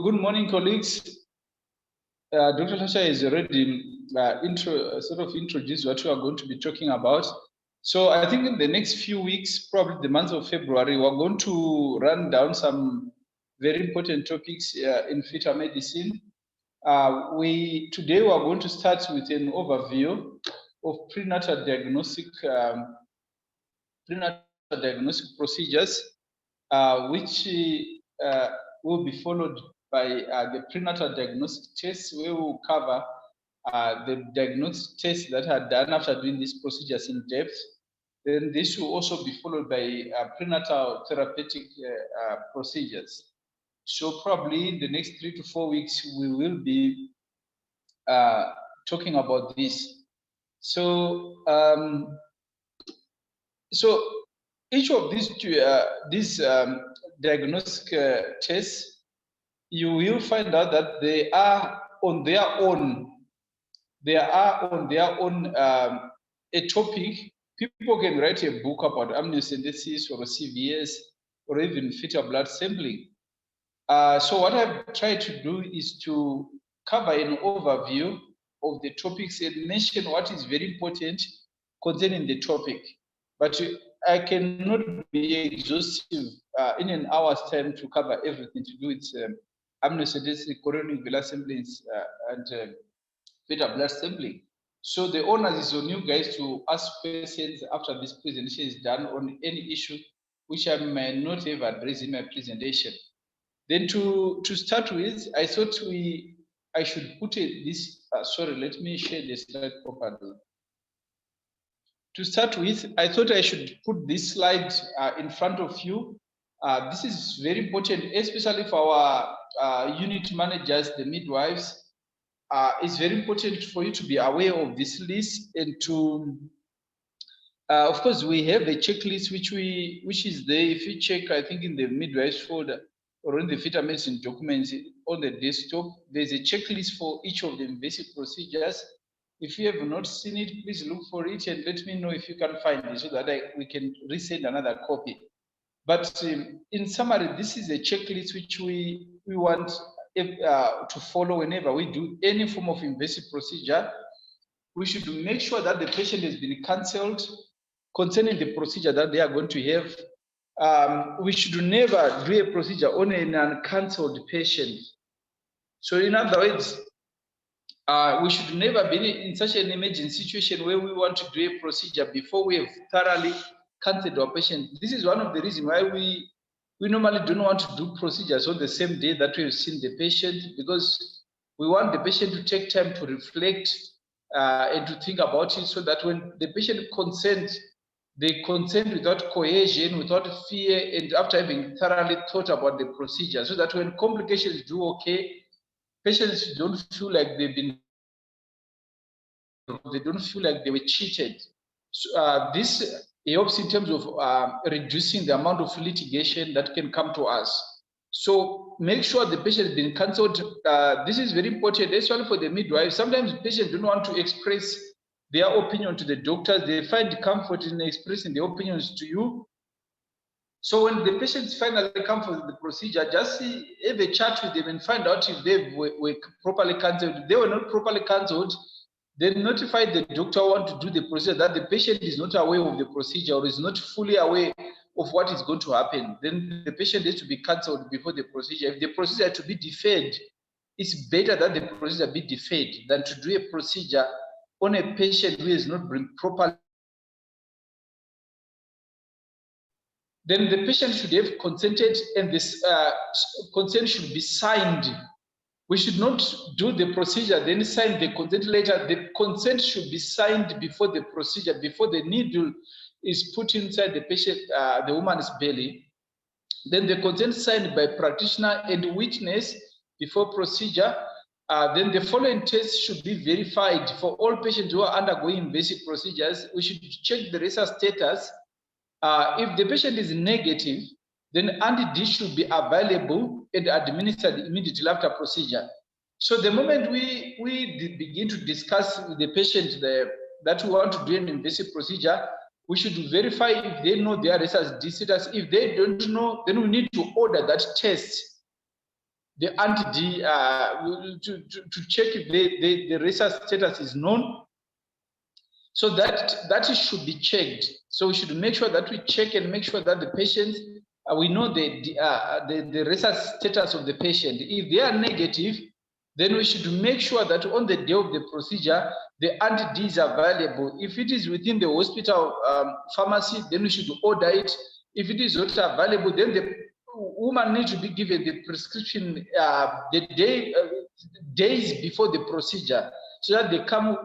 good morning, colleagues. Dr. Lasha has already introduced what we are going to be talking about. So I think in the next few weeks, probably the month of February, we're going to run down some very important topics in fetal medicine. Today we are going to start with an overview of prenatal diagnostic procedures, which will be followed by the prenatal diagnostic tests, where we will cover the diagnostic tests that are done after doing these procedures in depth. Then this will also be followed by prenatal therapeutic procedures. So probably in the next 3 to 4 weeks, we will be talking about this. So, each of these diagnostic tests, you will find out that they are on their own. They are on their own a topic. People can write a book about amniocentesis or Cvs or even fetal blood sampling. So what I've tried to do is to cover an overview of the topics and mention what is very important concerning the topic. But I cannot be exhaustive in an hour's time to cover everything to do with amniocentesis, chorionic villus sampling, and fetal blood sampling. So the onus is on you guys to ask questions after this presentation is done on any issue which I may not have addressed in my presentation. Then to start with, I thought I should put this. Sorry, let me share the slide properly. To start with, I thought I should put this slide in front of you. This is very important, especially for our unit managers, the midwives. It's very important for you to be aware of this list and to, of course, we have a checklist which is there. If you check, I think in the midwives folder or in the fetal medicine documents on the desktop, there's a checklist for each of the invasive procedures. If you have not seen it, please look for it and let me know if you can find it so that we can resend another copy. But in summary, this is a checklist which we want to follow whenever we do any form of invasive procedure. We should make sure that the patient has been cancelled concerning the procedure that they are going to have. We should never do a procedure on an uncancelled patient. So in other words, we should never be in such an emergency situation where we want to do a procedure before we have thoroughly cancelled our patient. This is one of the reasons why we normally don't want to do procedures on the same day that we have seen the patient, because we want the patient to take time to reflect and to think about it, so that when the patient consents, they consent without coercion, without fear, and after having thoroughly thought about the procedure, so that when complications do okay, patients don't feel like they don't feel like they were cheated. So, this helps in terms of reducing the amount of litigation that can come to us. So make sure the patient has been cancelled. This is very important, especially for the midwives. Sometimes patients don't want to express their opinion to the doctors. They find comfort in expressing their opinions to you. So when the patients finally come for the procedure, just have a chat with them and find out if they were properly cancelled. If they were not properly cancelled, then notify the doctor who want to do the procedure that the patient is not aware of the procedure or is not fully aware of what is going to happen. Then the patient has to be cancelled before the procedure. If the procedure to be deferred, it's better that the procedure be deferred than to do a procedure on a patient who is not been properly. Then the patient should have consented, and this consent should be signed. We should not do the procedure, then sign the consent letter. The consent should be signed before the procedure, before the needle is put inside the patient, the woman's belly. Then the consent signed by practitioner and witness before procedure. Then the following tests should be verified for all patients who are undergoing invasive procedures. We should check the RESA status. If the patient is negative, then anti-D should be available and administered immediately after procedure. So the moment we begin to discuss with the patient that we want to do an invasive procedure, we should verify if they know their RESA status. If they don't know, then we need to order that test the anti-D to check if the rhesus status is known. So that should be checked. So we should make sure that we check and make sure that the patient, we know the rhesus status of the patient. If they are negative, then we should make sure that on the day of the procedure, the anti-D is available. If it is within the hospital pharmacy, then we should order it. If it is not available, then the woman needs to be given the prescription days before the procedure, so that they come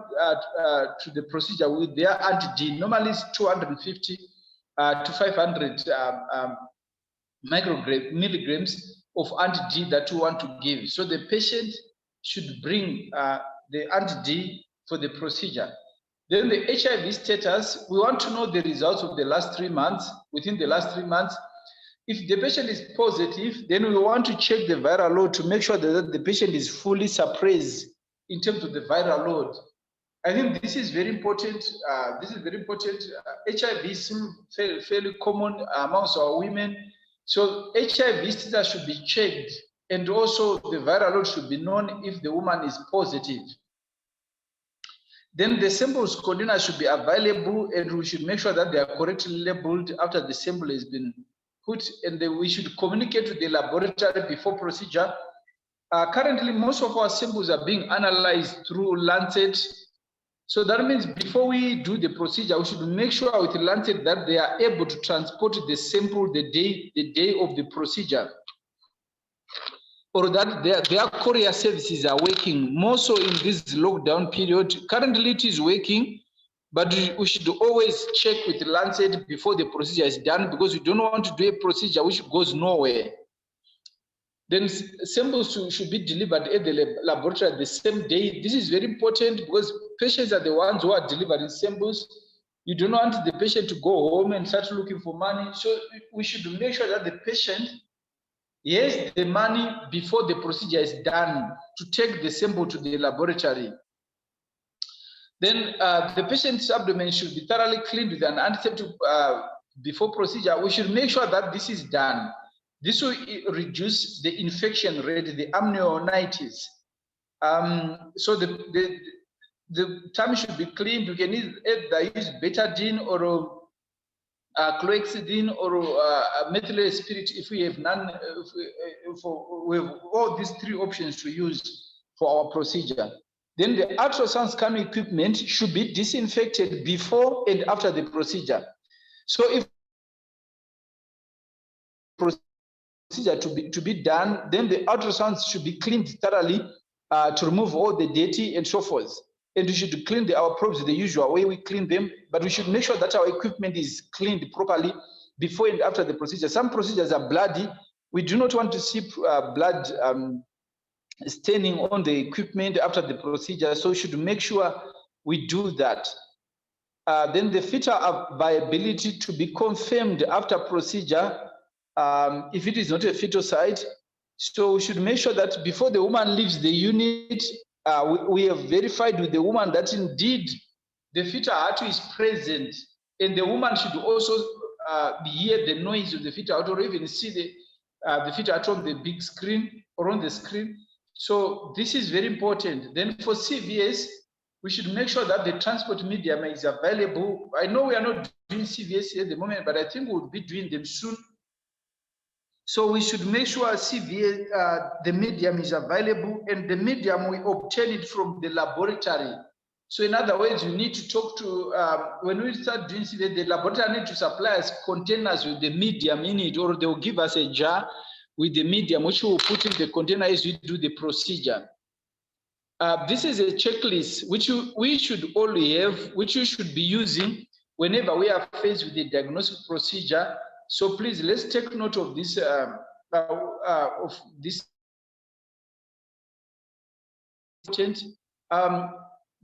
to the procedure with their anti-D. Normally it's 250 to 500 milligrams of anti-D that you want to give. So the patient should bring the anti-D for the procedure. Then the HIV status, we want to know the results of the last 3 months, within the last 3 months. If the patient is positive, then we want to check the viral load to make sure that the patient is fully suppressed in terms of the viral load. I think this is very important. HIV is fairly common amongst our women. So HIV status should be checked, and also the viral load should be known if the woman is positive. Then the samples container should be available, and we should make sure that they are correctly labeled after the sample has been put, and we should communicate with the laboratory before procedure. Currently, most of our samples are being analyzed through Lancet. So that means before we do the procedure, we should make sure with Lancet that they are able to transport the sample the day of the procedure, or that their courier services are working. More so in this lockdown period. Currently it is working, but we should always check with Lancet before the procedure is done, because we don't want to do a procedure which goes nowhere. Then samples should be delivered at the laboratory the same day. This is very important because patients are the ones who are delivering samples. You don't want the patient to go home and start looking for money. So we should make sure that the patient has the money before the procedure is done to take the sample to the laboratory. Then the patient's abdomen should be thoroughly cleaned with an antiseptic before procedure. We should make sure that this is done. This will reduce the infection rate, the amniocentesis. So the tummy should be cleaned. You can either use betadine or chlorhexidine or methyl spirit if we have none. We have all these 3 options to use for our procedure. Then the ultrasound scanning equipment should be disinfected before and after the procedure. So if procedure to be done, then the ultrasounds should be cleaned thoroughly to remove all the dirty and so forth. And we should clean our probes the usual way we clean them, but we should make sure that our equipment is cleaned properly before and after the procedure. Some procedures are bloody. We do not want to see blood staining on the equipment after the procedure, so we should make sure we do that. Then the fetal viability to be confirmed after procedure if it is not a fetal site. So we should make sure that before the woman leaves the unit, we have verified with the woman that indeed the fetal heart is present, and the woman should also hear the noise of the fetal heart, or even see the fetal heart on the big screen or on the screen. So this is very important. Then for CVS, we should make sure that the transport medium is available. I know we are not doing CVS at the moment, but I think we'll be doing them soon. So we should make sure CVS, the medium is available, and the medium we obtain it from the laboratory. So in other words, you need to talk to, when we start doing CVS, the laboratory need to supply us containers with the medium in it, or they'll give us a jar with the medium, which we'll put in the container as we do the procedure. This is a checklist which we should all have, which you should be using whenever we are faced with the diagnostic procedure. So please, let's take note of this.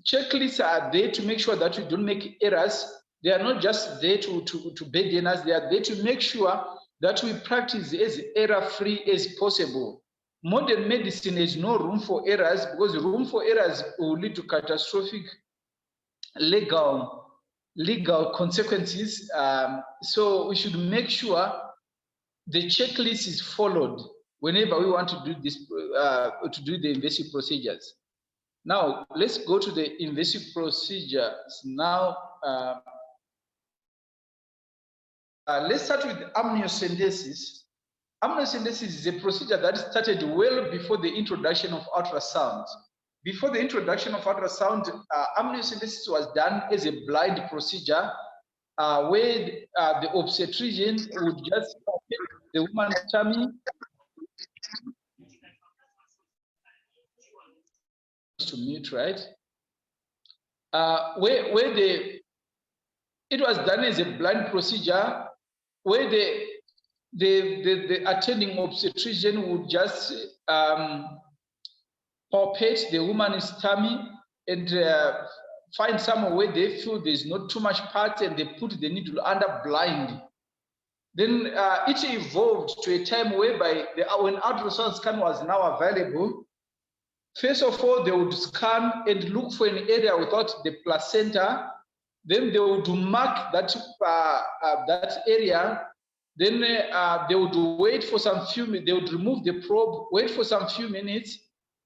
Checklists are there to make sure that we don't make errors. They are not just there to burden us. They are there to make sure that we practice as error-free as possible. Modern medicine has no room for errors, because room for errors will lead to catastrophic legal consequences. So we should make sure the checklist is followed whenever we want to do this, to do the invasive procedures. Now, let's go to the invasive procedures. Now, let's start with amniocentesis. Amniocentesis is a procedure that started well before the introduction of ultrasound. Before the introduction of ultrasound, amniocentesis was done as a blind procedure where the obstetrician would just take the woman's tummy to mute, right? It was done as a blind procedure where the attending obstetrician would just palpate the woman's tummy and find somewhere where they feel there's not too much part, and they put the needle under blind. Then it evolved to a time whereby when ultrasound scan was now available, first of all, they would scan and look for an area without the placenta. Then they would mark that that area. Then they would wait for some few minutes. They would remove the probe, wait for some few minutes,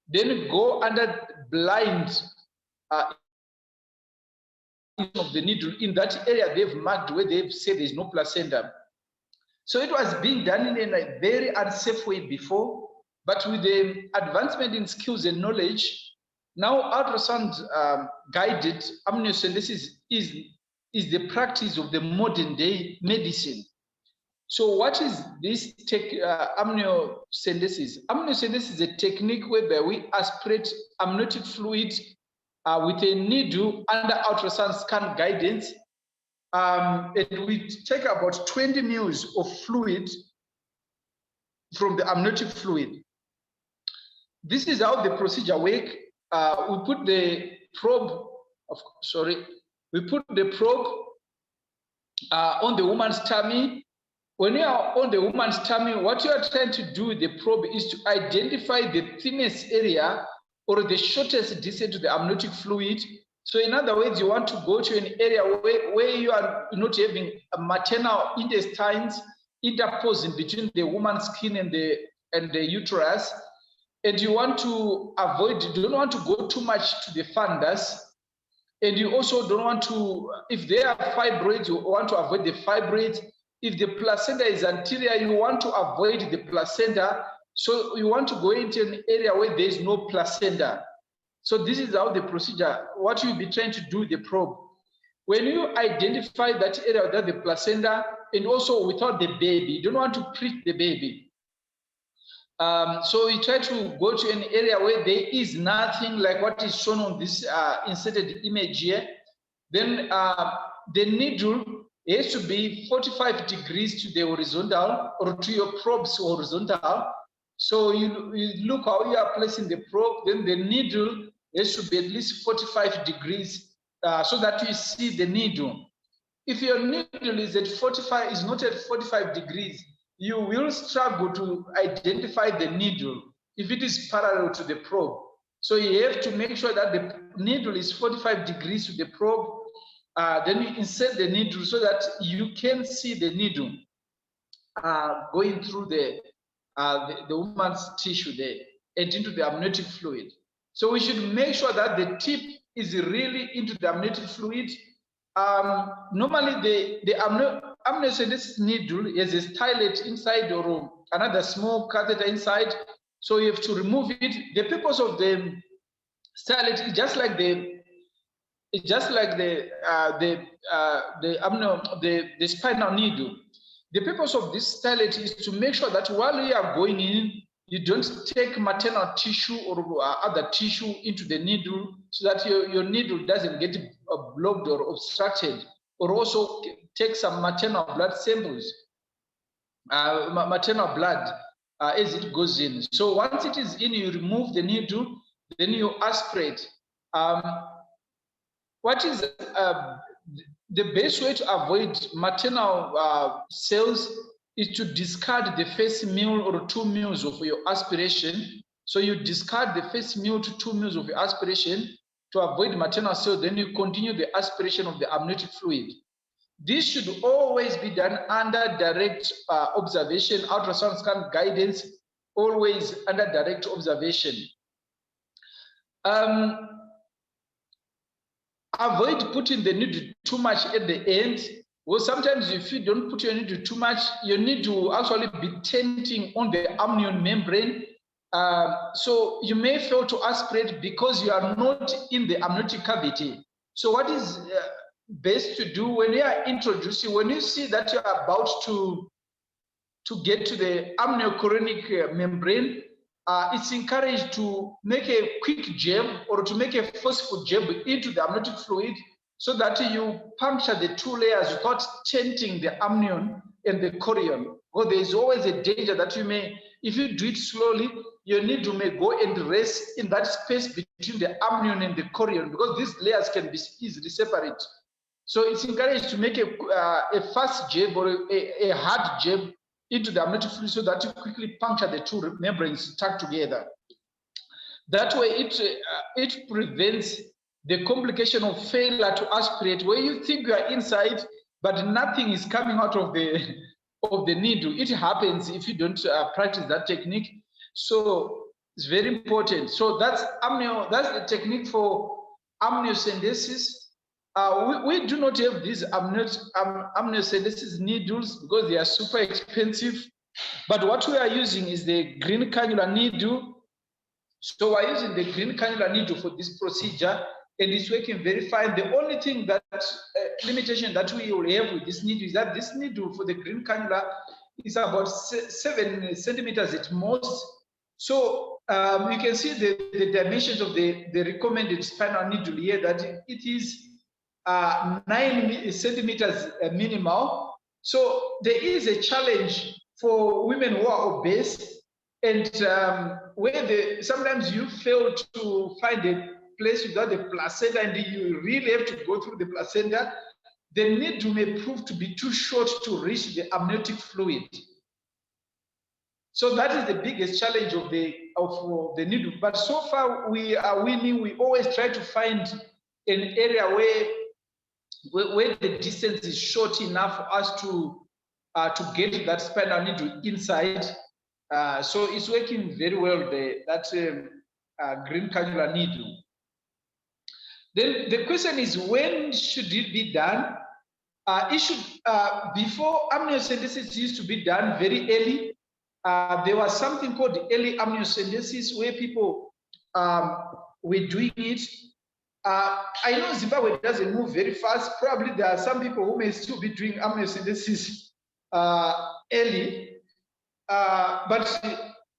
then go under blind of the needle in that area they've marked where they've said there's no placenta. So it was being done in a very unsafe way before, but with the advancement in skills and knowledge, now ultrasound guided amniocentesis is the practice of the modern day medicine. So what is this amniocentesis? Amniocentesis is a technique whereby we aspirate amniotic fluid with a needle under ultrasound scan guidance. And we take about 20 mL of fluid from the amniotic fluid. This is how the procedure works. We put the probe, we put the probe on the woman's tummy. When you are on the woman's tummy, what you are trying to do with the probe is to identify the thinnest area or the shortest distance to the amniotic fluid. So in other words, you want to go to an area where you are not having maternal intestines interposing between the woman's skin and the uterus. And you want to avoid, you don't want to go too much to the fundus. And you also don't want to, if there are fibroids, you want to avoid the fibroids. If the placenta is anterior, you want to avoid the placenta. So you want to go into an area where there is no placenta. So this is how the procedure, what you'll be trying to do with the probe. When you identify that area without the placenta and also without the baby, you don't want to prick the baby. So you try to go to an area where there is nothing like what is shown on this inserted image here. Then the needle has to be 45 degrees to the horizontal or to your probe's horizontal. So you look how you are placing the probe, then the needle has to be at least 45 degrees so that you see the needle. If your needle is at 45, is not at 45 degrees, you will struggle to identify the needle if it is parallel to the probe. So you have to make sure that the needle is 45 degrees to the probe. Then you insert the needle so that you can see the needle going through the woman's tissue there and into the amniotic fluid. So we should make sure that the tip is really into the amniotic fluid. Normally, the amniocentesis needle has a stylet inside or another small catheter inside. So you have to remove it. The purpose of the stylet is just like the spinal needle. The purpose of this stylet is to make sure that while you are going in, you don't take maternal tissue or other tissue into the needle so that your needle doesn't get blocked or obstructed, or also take some maternal blood samples, maternal blood as it goes in. So once it is in, you remove the needle, then you aspirate. What is the best way to avoid maternal cells is to discard the first meal or 2 meals of your aspiration. So you discard the first meal to 2 meals of your aspiration to avoid maternal cells, then you continue the aspiration of the amniotic fluid. This should always be done under direct observation, ultrasound scan guidance always under direct observation. Avoid putting the needle too much at the end. Well, sometimes if you don't put your needle too much, you need to actually be tenting on the amnion membrane. So you may fail to aspirate because you are not in the amniotic cavity. So what is best to do when you are introducing, when you see that you are about to get to the amniochorionic membrane, it's encouraged to make a quick jab or to make a forceful jab into the amniotic fluid so that you puncture the two layers without tenting the amnion and the chorion. Or there is always a danger that you may, if you do it slowly, your needle may go and rest in that space between the amnion and the chorion because these layers can be easily separate. So it's encouraged to make a fast jab or a hard jab into the amniotic fluid so that you quickly puncture the two membranes stuck together. That way it prevents the complication of failure to aspirate, where you think you are inside, but nothing is coming out of the needle. It happens if you don't practice that technique. So it's very important. So that's the technique for amniocentesis. We do not have these amniocentesis needles because they are super expensive. But what we are using is the green cannula needle. So we're using the green cannula needle for this procedure, and it's working very fine. The only thing that limitation that we will have with this needle is that this needle for the green cannula is about 7 centimeters at most. So you can see the dimensions of the recommended spinal needle here, that it is 9 centimeters minimal. So there is a challenge for women who are obese, and where sometimes you fail to find a place without the placenta and you really have to go through the placenta, the needle may prove to be too short to reach the amniotic fluid. So that is the biggest challenge of the needle. But so far we are winning. We always try to find an area where the distance is short enough for us to get that spinal needle inside. So it's working very well, that green cannula needle. Then the question is, when should it be done? It should, before amniocentesis used to be done very early. There was something called early amniocentesis where people were doing it. I know Zimbabwe doesn't move very fast. Probably there are some people who may still be doing amniocentesis early. But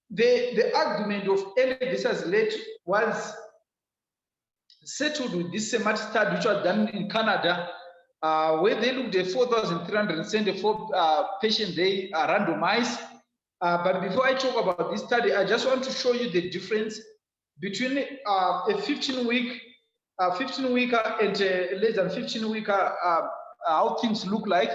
the argument of early versus late was settled with this SEMAT study, which was done in Canada, where they looked at 4,374 patients they randomized. But before I talk about this study, I just want to show you the difference between a 15-weeker and a less than 15-weeker, how things look like.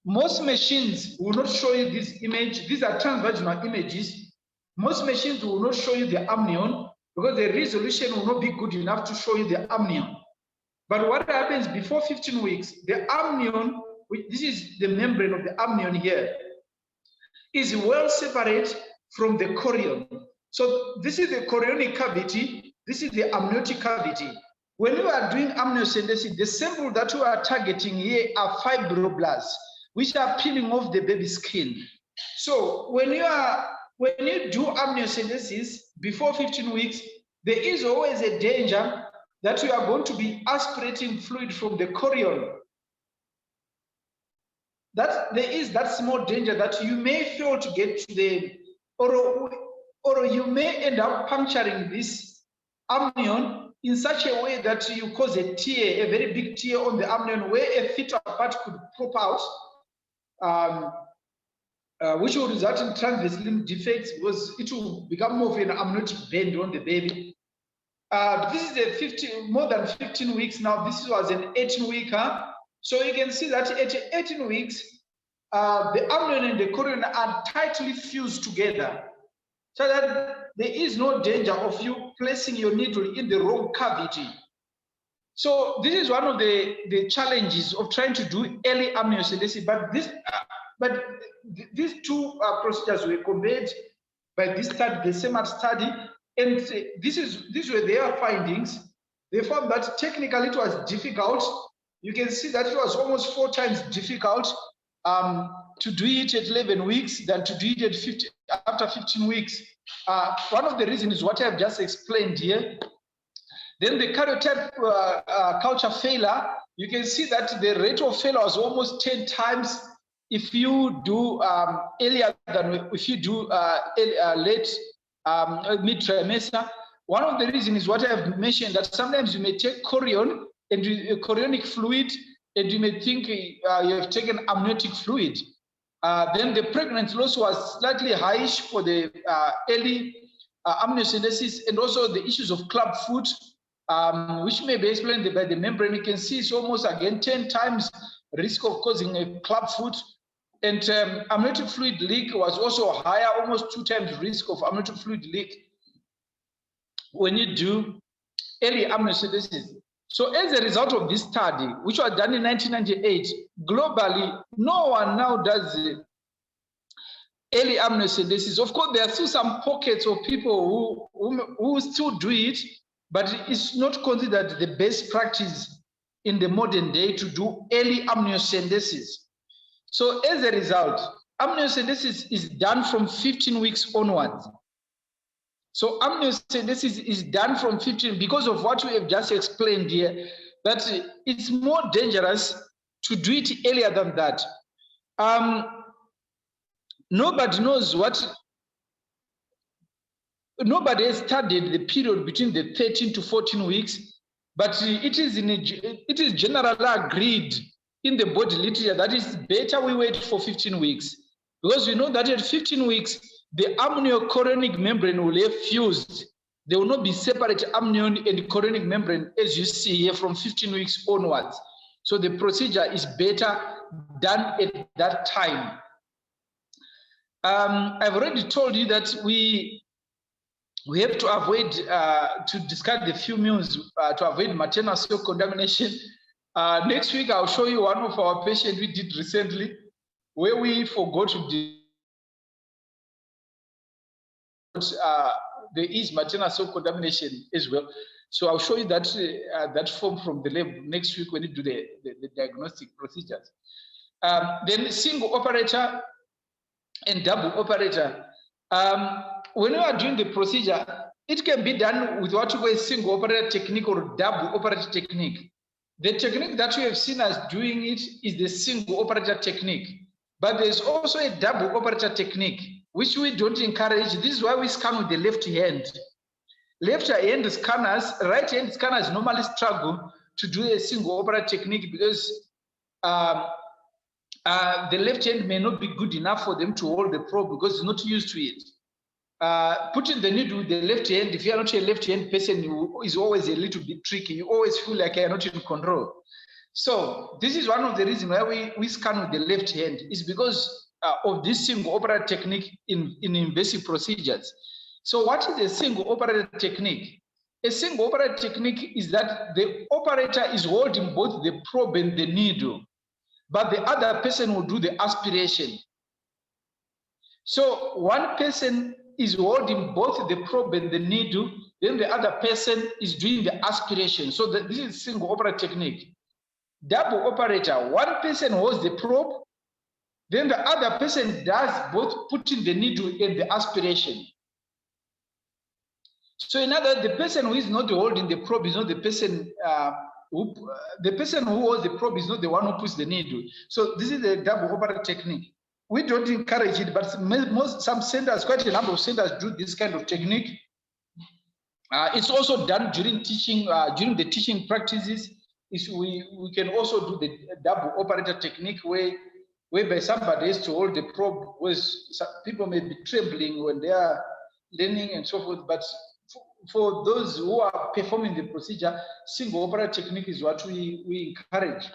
Most machines will not show you this image. These are transvaginal images. Most machines will not show you the amnion because the resolution will not be good enough to show you the amnion. But what happens before 15 weeks, the amnion, this is the membrane of the amnion here, is well separate from the chorion. So this is the chorionic cavity, this is the amniotic cavity. When you are doing amniocentesis, the sample that you are targeting here are fibroblasts, which are peeling off the baby skin. So when you do amniocentesis before 15 weeks, there is always a danger that you are going to be aspirating fluid from the chorion. That there is that small danger that you may fail to get to the, or you may end up puncturing this amnion in such a way that you cause a tear, a very big tear on the amnion where a fetal part could pop out, which will result in transverse limb defects because it will become more of an amniotic bend on the baby. This is more than 15 weeks now. This was an 18-weeker. So you can see that at 18 weeks, the amnion and the chorion are tightly fused together, so that there is no danger of you placing your needle in the wrong cavity. So this is one of the challenges of trying to do early amniocentesis. But these two procedures were compared by this study, the SEMAT study, and these were their findings. They found that technically it was difficult. You can see that it was almost 4 times difficult to do it at 11 weeks than to do it at after 15 weeks. One of the reasons is what I have just explained here. Then the karyotype culture failure, you can see that the rate of failure was almost 10 times if you do earlier than if you do late mid-trimester. One of the reasons is what I have mentioned, that sometimes you may take chorion and chorionic fluid, and you may think you have taken amniotic fluid. Then the pregnancy loss was slightly highish for the early amniocentesis, and also the issues of club foot, which may be explained by the membrane. You can see it's almost again 10 times risk of causing a club foot. And amniotic fluid leak was also higher, almost 2 times risk of amniotic fluid leak when you do early amniocentesis. So as a result of this study, which was done in 1998, globally, no one now does early amniocentesis. Of course, there are still some pockets of people who still do it, but it's not considered the best practice in the modern day to do early amniocentesis. So as a result, amniocentesis is done from 15 weeks onwards. So amniocentesis is done from 15 because of what we have just explained here, that it's more dangerous to do it earlier than that. Nobody knows nobody has studied the period between the 13 to 14 weeks, but it is generally agreed in the body literature that it's better we wait for 15 weeks, because we know that at 15 weeks, the amniochorionic membrane will have fused. There will not be separate amnion and chorionic membrane, as you see here, from 15 weeks onwards. So the procedure is better done at that time. I've already told you that we have to avoid, to discard the few meals to avoid maternal cell contamination. Next week, I'll show you one of our patients we did recently, where we forgot to there is maternal cell contamination as well. So I'll show you that that form from the lab next week when you do the diagnostic procedures. Then single operator and double operator. When you are doing the procedure, it can be done with what you call a single operator technique or double operator technique. The technique that you have seen us doing it is the single operator technique, but there's also a double operator technique, which we don't encourage. This is why we scan with the left hand. Left hand scanners, right hand scanners normally struggle to do a single operator technique because the left hand may not be good enough for them to hold the probe because it's not used to it. Putting the needle with the left hand, if you are not a left hand person, is always a little bit tricky. You always feel like you are not in control. So this is one of the reasons why we scan with the left hand, is because of this single operator technique in invasive procedures. So what is a single operator technique? A single operator technique is that the operator is holding both the probe and the needle, but the other person will do the aspiration. So one person is holding both the probe and the needle, then the other person is doing the aspiration. So this is single operator technique. Double operator, one person holds the probe, then the other person does both putting the needle and the aspiration. So in other words, the person who is not holding the probe is not the person the person who holds the probe is not the one who puts the needle. So this is the double operator technique. We don't encourage it, but some centers, quite a number of centers, do this kind of technique. It's also done during teaching, during the teaching practices. We can also do the double operator technique whereby somebody has to hold the probe, whereas people may be trembling when they are learning and so forth. But for those who are performing the procedure, single operator technique is what we encourage.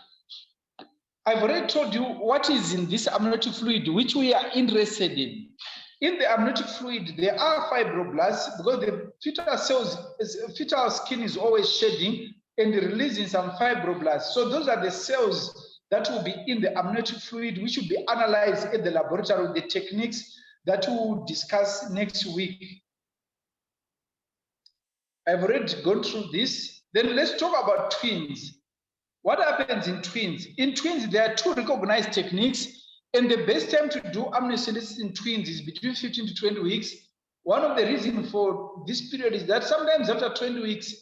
I've already told you what is in this amniotic fluid, which we are interested in. In the amniotic fluid, there are fibroblasts because the fetal skin is always shedding and releasing some fibroblasts. So those are the cells that will be in the amniotic fluid, which will be analyzed at the laboratory with the techniques that we'll discuss next week. I've already gone through this. Then let's talk about twins. What happens in twins? In twins, there are 2 recognized techniques, and the best time to do amniocentesis in twins is between 15 to 20 weeks. One of the reasons for this period is that sometimes after 20 weeks,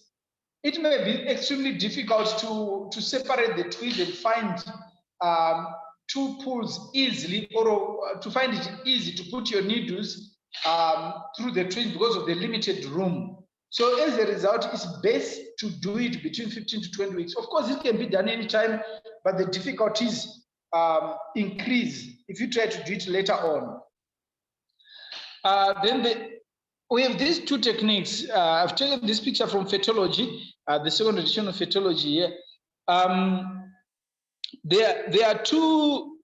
it may be extremely difficult to separate the twins and find 2 pools easily, or to find it easy to put your needles through the twins because of the limited room. So as a result, it's best to do it between 15 to 20 weeks. Of course, it can be done anytime, but the difficulties increase if you try to do it later on. We have these 2 techniques. I've taken this picture from Fetology, the 2nd edition of Fetology here. There are two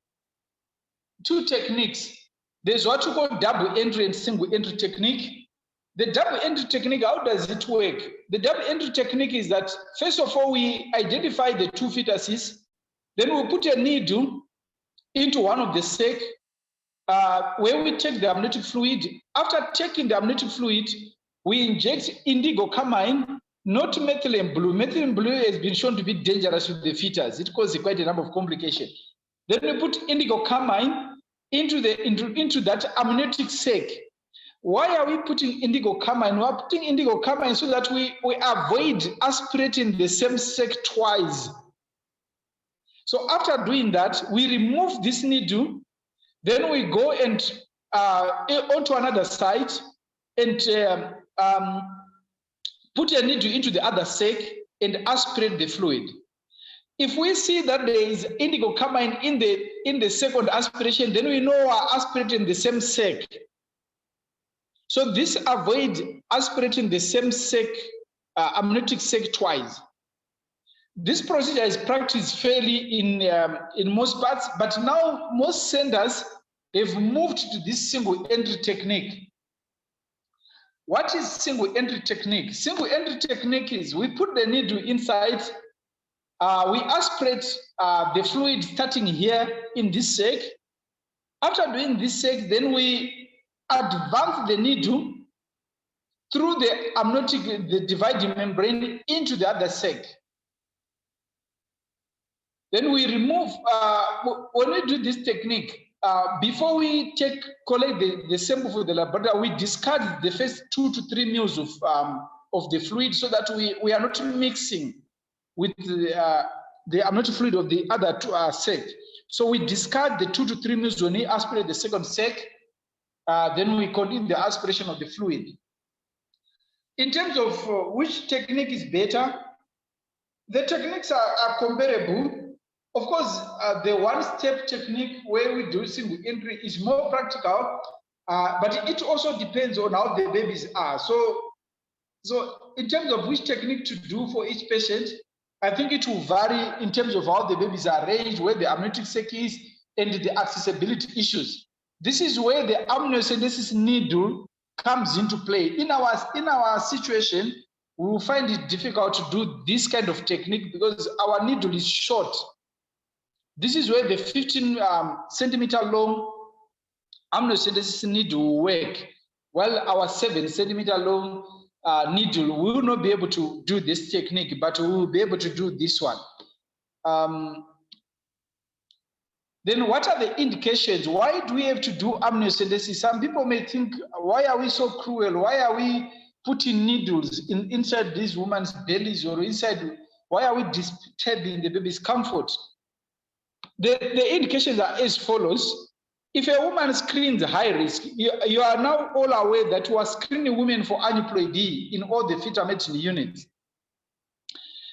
techniques. There's what you call double entry and single entry technique. The double entry technique, how does it work? The double entry technique is that, first of all, we identify the 2 fetuses, then we put a needle into one of the sac, where we take the amniotic fluid. After taking the amniotic fluid, we inject indigo carmine, not methylene blue. Methylene blue has been shown to be dangerous with the fetus. It causes quite a number of complications. Then we put indigo carmine into that amniotic sac. Why are we putting indigo carmine? We are putting indigo carmine so that we avoid aspirating the same sac twice. So after doing that, we remove this needle, then we go and onto another site and put a needle into the other sac and aspirate the fluid. If we see that there is indigo carmine in the second aspiration, then we know we are aspirating the same sac. So this avoids aspirating the same sac, amniotic sac twice. This procedure is practiced fairly in most parts, but now most centers have moved to this single entry technique. What is single entry technique? Single entry technique is we put the needle inside, we aspirate the fluid starting here in this sac. After doing this sac, then we advance the needle through the dividing membrane into the other sac. Then we remove, when we do this technique, before we collect the sample for the laboratory, we discard the first 2 to 3 mils of the fluid so that we are not mixing with the amniotic fluid of the other sac. So we discard the 2 to 3 mils when we aspirate the second sac. Then we continue the aspiration of the fluid. In terms of which technique is better, the techniques are comparable. Of course, the one-step technique where we do single entry is more practical, but it also depends on how the babies are. So in terms of which technique to do for each patient, I think it will vary in terms of how the babies are arranged, where the amniotic sac is, and the accessibility issues. This is where the amniocentesis needle comes into play. In our situation, we will find it difficult to do this kind of technique because our needle is short. This is where the 15 centimeter long amniocentesis needle will work, while our 7 centimeter long needle will not be able to do this technique, but we will be able to do this one. Then what are the indications? Why do we have to do amniocentesis? Some people may think, why are we so cruel? Why are we putting needles inside these women's bellies or inside? Why are we disturbing the baby's comfort? The indications are as follows. If a woman screens high risk, you are now all aware that we are screening women for aneuploidy in all the fetal medicine units.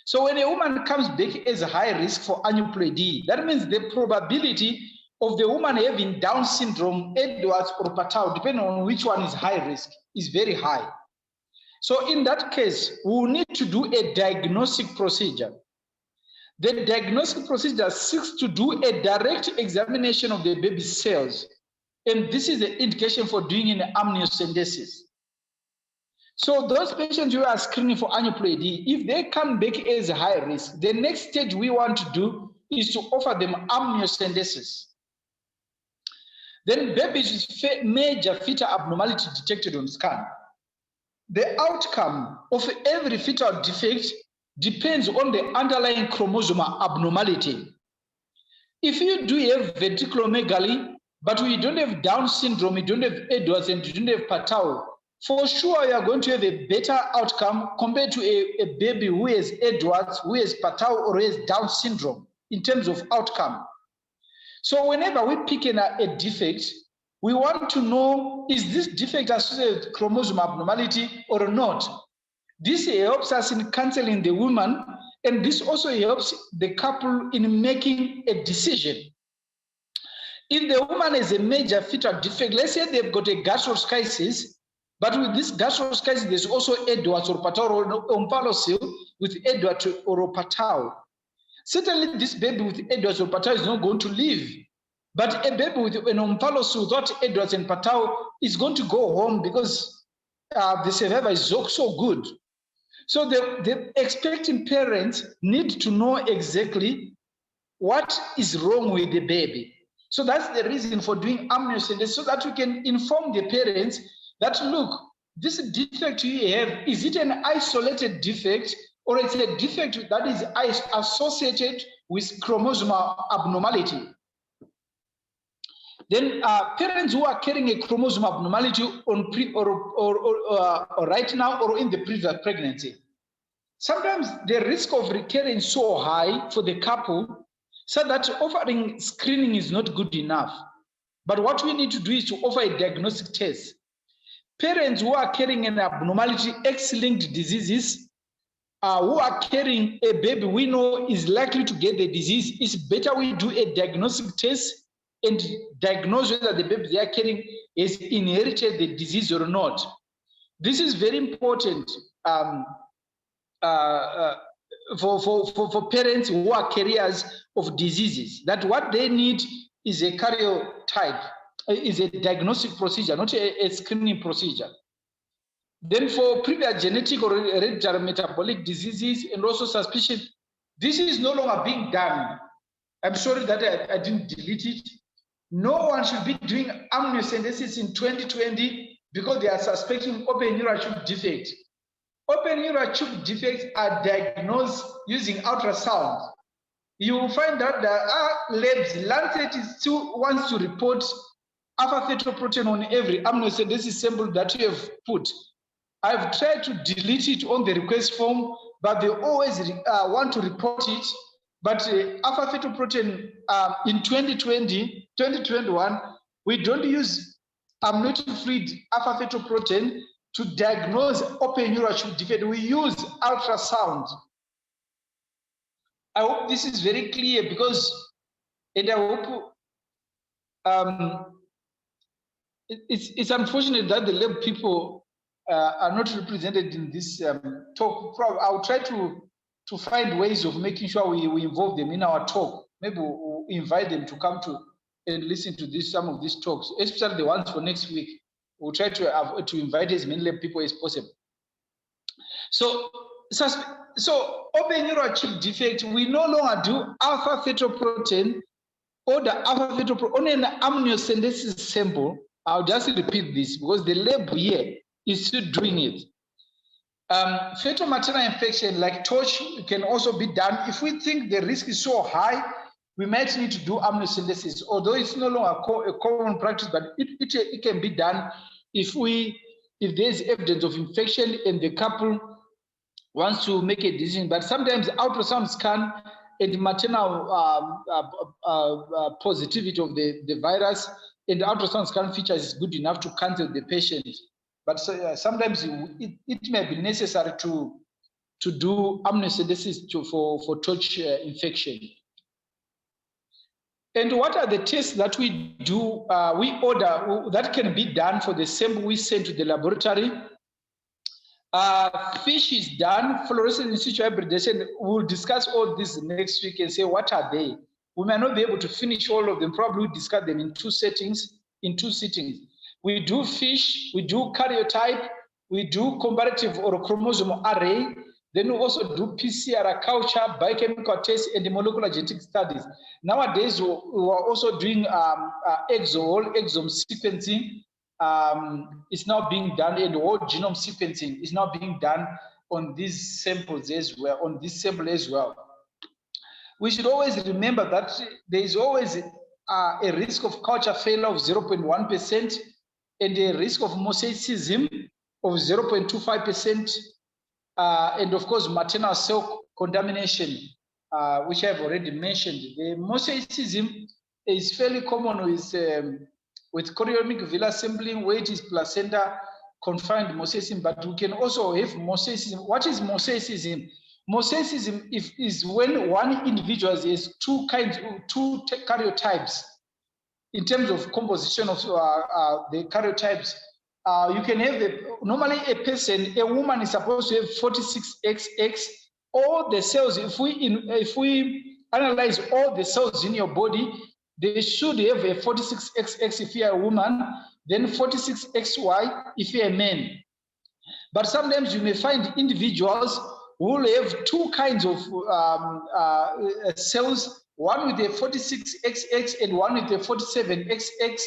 So when a woman comes back as a high risk for aneuploidy, that means the probability of the woman having Down syndrome, Edwards or Fetal, depending on which one is high risk, is very high. So in that case, we will need to do a diagnostic procedure. The diagnostic procedure seeks to do a direct examination of the baby's cells. And this is the indication for doing an amniocentesis. So those patients who are screening for aneuploidy, if they come back as high risk, the next stage we want to do is to offer them amniocentesis. then babies with major fetal abnormality detected on scan. The outcome of every fetal defect depends on the underlying chromosomal abnormality. If you do have ventriculomegaly, but we don't have Down syndrome, you don't have Edwards, and you don't have Fetal, for sure you are going to have a better outcome compared to a baby who has Edwards, who has Fetal, or who has Down syndrome in terms of outcome. So whenever we pick a defect, we want to know, is this defect associated with chromosome abnormality or not? This helps us in counseling the woman, and this also helps the couple in making a decision. If the woman has a major fetal defect, let's say they've got a gastroschisis, but with this gastroschisis, there's also Edwards or Fetal or omphalocele with Edwards or Fetal. Certainly, this baby with Edwards or Fetal is not going to live. But a baby with an omphalocele without Edwards and Fetal is going to go home because the survivor is so good. So the expecting parents need to know exactly what is wrong with the baby. So that's the reason for doing amniocentesis, so that we can inform the parents that, look, this defect you have, is it an isolated defect or it's a defect that is associated with chromosomal abnormality? Then parents who are carrying a chromosome abnormality on right now or in the previous pregnancy, sometimes the risk of recurrence is so high for the couple, so that offering screening is not good enough. But what we need to do is to offer a diagnostic test. Parents who are carrying an abnormality, X-linked diseases, who are carrying a baby we know is likely to get the disease, it's better we do a diagnostic test and diagnose whether the baby they are carrying has inherited the disease or not. This is very important for parents who are carriers of diseases, that what they need is a karyotype, is a diagnostic procedure, not a screening procedure. Then for previous genetic or hereditary metabolic diseases and also suspicion, this is no longer being done. I'm sorry that I didn't delete it. No one should be doing amniocentesis in 2020 because they are suspecting open neural tube defect. Open neural tube defects are diagnosed using ultrasound. You will find out that our labs, Lancet still wants to report alpha fetoprotein on every amniocentesis sample that you have put. I've tried to delete it on the request form, but they always want to report it. But alpha fetoprotein in 2020, 2021, we don't use amniotic fluid alpha fetoprotein to diagnose open neural tube defect. We use ultrasound. I hope this is very clear, because and I hope it's unfortunate that the lab people are not represented in this talk. I'll try to find ways of making sure we involve them in our talk. Maybe we'll invite them to come to and listen to some of these talks, especially the ones for next week. We'll try to invite as many lab people as possible. So open neural tube defect, we no longer do alpha fetoprotein or the alpha fetoprotein on an amniocentesis sample. I'll just repeat this because the lab here is still doing it. Fetal maternal infection like TORCH can also be done. If we think the risk is so high, we might need to do amniocentesis, although it's no longer a common practice, but it can be done if there's evidence of infection and the couple wants to make a decision. But sometimes ultrasound scan and maternal positivity of the virus and the ultrasound scan features is good enough to counsel the patient. But sometimes it may be necessary to do amniocentesis for TORCH infection. And what are the tests that we do? We order that can be done for the sample we send to the laboratory. Fish is done, fluorescent in situ hybridization. We'll discuss all this next week and say what are they. We may not be able to finish all of them. Probably we'll discuss them in two sittings. We do fish, we do karyotype, we do comparative or chromosomal array. Then we also do PCR culture, biochemical test, and molecular genetic studies. Nowadays, we are also doing whole exome sequencing. It's now being done, and whole genome sequencing is now being done on these samples as well, on this sample as well. We should always remember that there is always a risk of culture failure of 0.1% and a risk of mosaicism of 0.25%. And of course, maternal cell contamination, which I've already mentioned. The mosaicism is fairly common with chorionic velar sampling, where it is placenta confined mosaicism, but we can also have mosaicism. What is mosaicism? Mosaicism is when one individual has two karyotypes in terms of composition of the karyotypes. You can have normally a woman is supposed to have 46XX. All the cells, if we analyze all the cells in your body, they should have a 46XX if you're a woman, then 46XY if you're a man. But sometimes you may find individuals who will have two kinds of cells, one with a 46XX and one with a 47XX.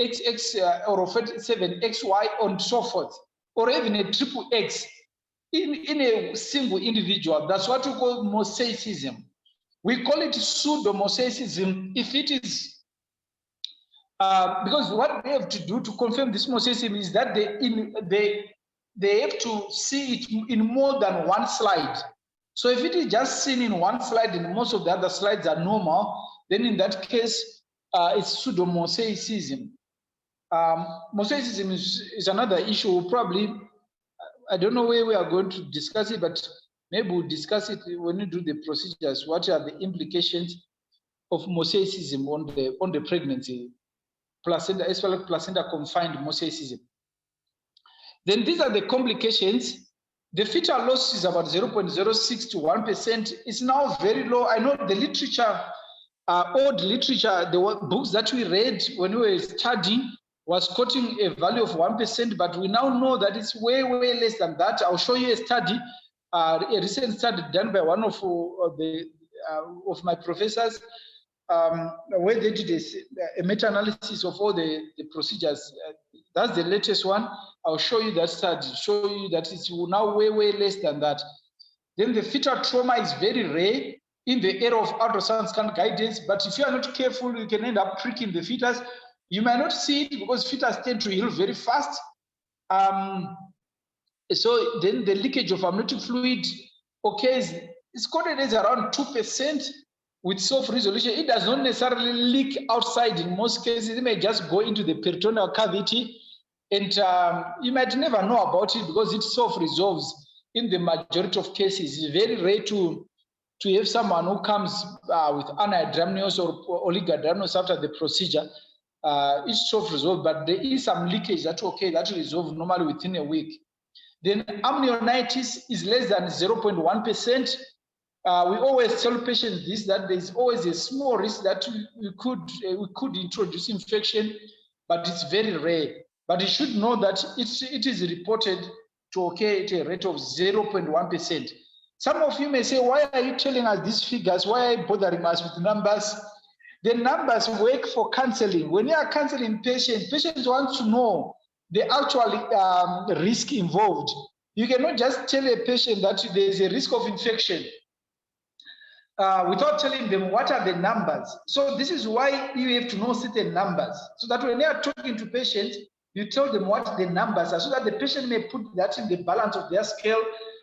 XX or 47XY and so forth, or even a triple X in a single individual. That's what we call mosaicism. We call it pseudo-mosaicism if it is, because what they have to do to confirm this mosaicism is that they have to see it in more than one slide. So if it is just seen in one slide and most of the other slides are normal, then in that case, it's pseudo-mosaicism. Mosaicism is another issue. Probably, I don't know where we are going to discuss it, but maybe we'll discuss it when we do the procedures. What are the implications of mosaicism on the pregnancy, placenta, as well as placenta-confined mosaicism? Then these are the complications. The fetal loss is about 0.06 to 1%. It's now very low. I know the literature, old literature, the books that we read when we were studying was quoting a value of 1%, but we now know that it's way, way less than that. I'll show you a study, a recent study done by one of my professors, where they did a meta-analysis of all the procedures. That's the latest one. I'll show you that study, show you that it's now way, way less than that. Then the fetal trauma is very rare in the area of ultrasound scan guidance, but if you are not careful, you can end up pricking the fetus. You might not see it because fetus tend to heal very fast. So then the leakage of amniotic fluid occurs. It's quoted as around 2% with soft resolution. It does not necessarily leak outside in most cases. It may just go into the peritoneal cavity, and you might never know about it because it self-resolves in the majority of cases. It's very rare to have someone who comes with anhydramnios or oligodramnios after the procedure. It's self-resolved, but there is some leakage that resolve normally within a week. Then amniocentesis is less than 0.1%. We always tell patients this, that there is always a small risk that we could introduce infection, but it's very rare. But you should know that it is reported to occur at a rate of 0.1%. Some of you may say, why are you telling us these figures? Why are you bothering us with numbers? The numbers work for counseling. When you are counseling patients want to know the actual risk involved. You cannot just tell a patient that there is a risk of infection without telling them what are the numbers. So this is why you have to know certain numbers, so that when they are talking to patients, you tell them what the numbers are, so that the patient may put that in the balance of their scale,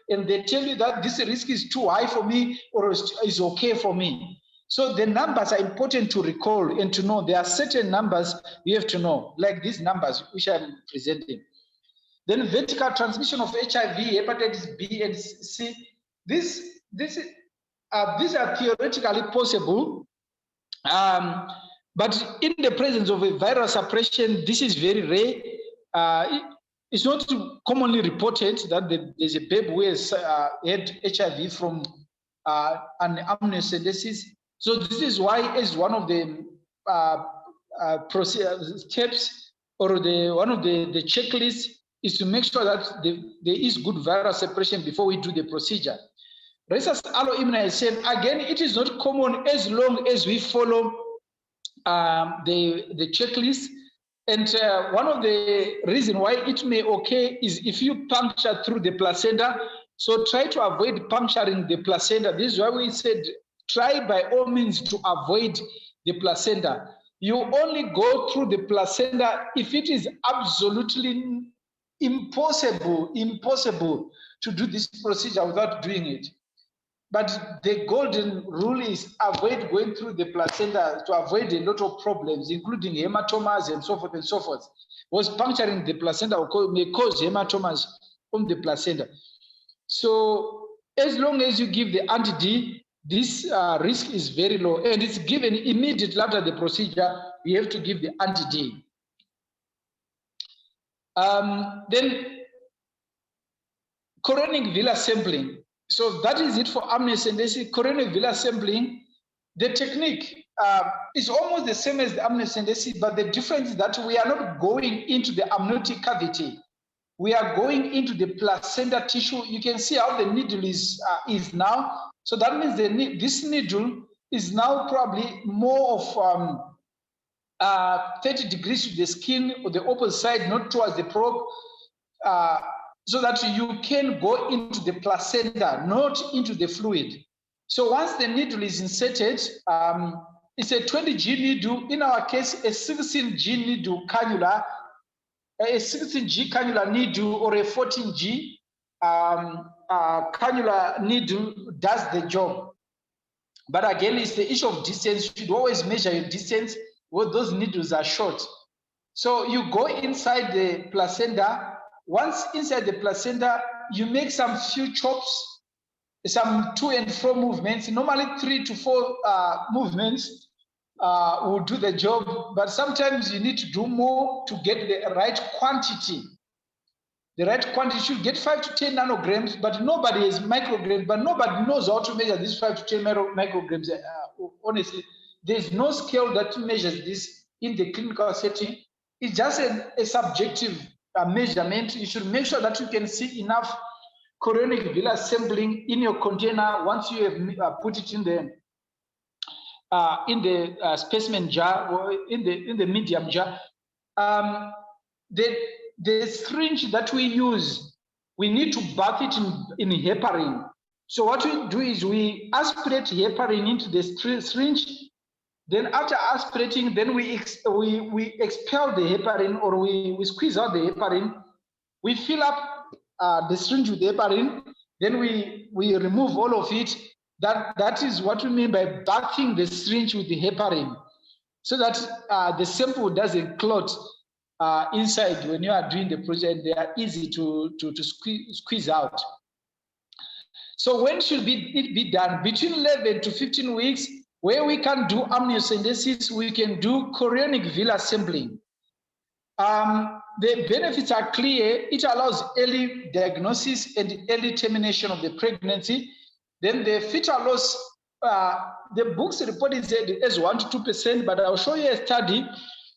and they tell you that this risk is too high for me or is okay for me. So the numbers are important to recall and to know. There are certain numbers you have to know, like these numbers which I'm presenting. Then vertical transmission of HIV, hepatitis B and C. These are theoretically possible, but in the presence of a viral suppression, this is very rare. It's not commonly reported that there's a baby who has had HIV from an amniocentesis. So this is why, as one of the steps or one of the checklists, is to make sure that there is good viral separation before we do the procedure. Rhesus alloimmunization, again, it is not common as long as we follow the checklist. And one of the reasons why it may occur is if you puncture through the placenta. So try to avoid puncturing the placenta. This is why we said try by all means to avoid the placenta. You only go through the placenta if it is absolutely impossible to do this procedure without doing it. But the golden rule is avoid going through the placenta to avoid a lot of problems, including hematomas and so forth and so forth. Because puncturing the placenta may cause hematomas on the placenta. So as long as you give the anti-D, this risk is very low, and it's given immediately after the procedure. You have to give the anti-D. Then chorionic villus sampling. So that is it for amniocentesis. Chorionic villus sampling. The technique is almost the same as the amniocentesis, but the difference is that we are not going into the amniotic cavity. We are going into the placenta tissue. You can see how the needle is now. So that means this needle is now probably more of 30 degrees to the skin or the opposite side, not towards the probe, so that you can go into the placenta, not into the fluid. So once the needle is inserted, it's a 20G needle. In our case, a 16G needle cannula. A 16G cannula needle or a 14G cannula needle does the job. But again, it's the issue of distance. You should always measure your distance where those needles are short. So you go inside the placenta. Once inside the placenta, you make some few chops, some to and fro movements. Normally 3 to 4 movements will do the job, but sometimes you need to do more to get the right quantity. The right quantity should get 5 to 10 nanograms, but nobody is micrograms, but nobody knows how to measure these 5 to 10 micrograms. Honestly, there's no scale that measures this in the clinical setting. It's just a subjective measurement. You should make sure that you can see enough chorionic villus sampling in your container once you have put it in the specimen jar or in the medium jar. The syringe that we use, we need to bath it in heparin. So what we do is we aspirate heparin into the syringe. Then after aspirating, then we expel the heparin, or we squeeze out the heparin. We fill up the syringe with heparin. Then we remove all of it. That is what we mean by bathing the syringe with the heparin, so that the sample doesn't clot inside when you are doing the procedure. They are easy to squeeze out. So when should it be done? Between 11 to 15 weeks, where we can do amniocentesis, we can do chorionic villus sampling. The benefits are clear. It allows early diagnosis and early termination of the pregnancy. Then the fetal loss, the books reported as 1 to 2%, but I'll show you a study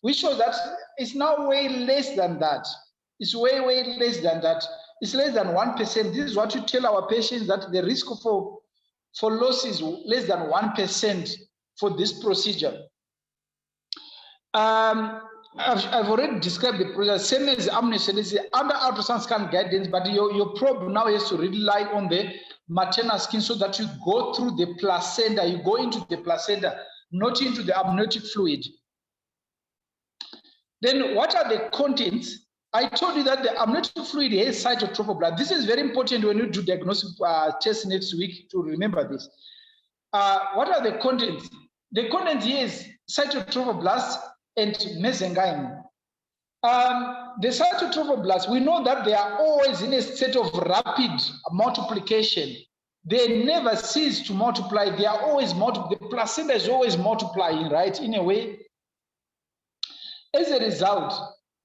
which shows that it's now way less than that. It's way less than that. It's less than 1%. This is what you tell our patients, that the risk for loss is less than 1% for this procedure. I've already described the procedure, same as amniocentesis under ultrasound scan guidance, but your probe now has to rely on the maternal skin, so that you go through the placenta, you go into the placenta, not into the amniotic fluid. Then what are the contents? I told you that the amniotic fluid has cytotrophoblast. This is very important when you do diagnostic tests next week, to remember this. What are the contents? The contents here is cytotrophoblast and mesenchyme. The cytotrophoblast, we know that they are always in a state of rapid multiplication. They never cease to multiply. They are always multiplying. The placenta is always multiplying, right, in a way. As a result,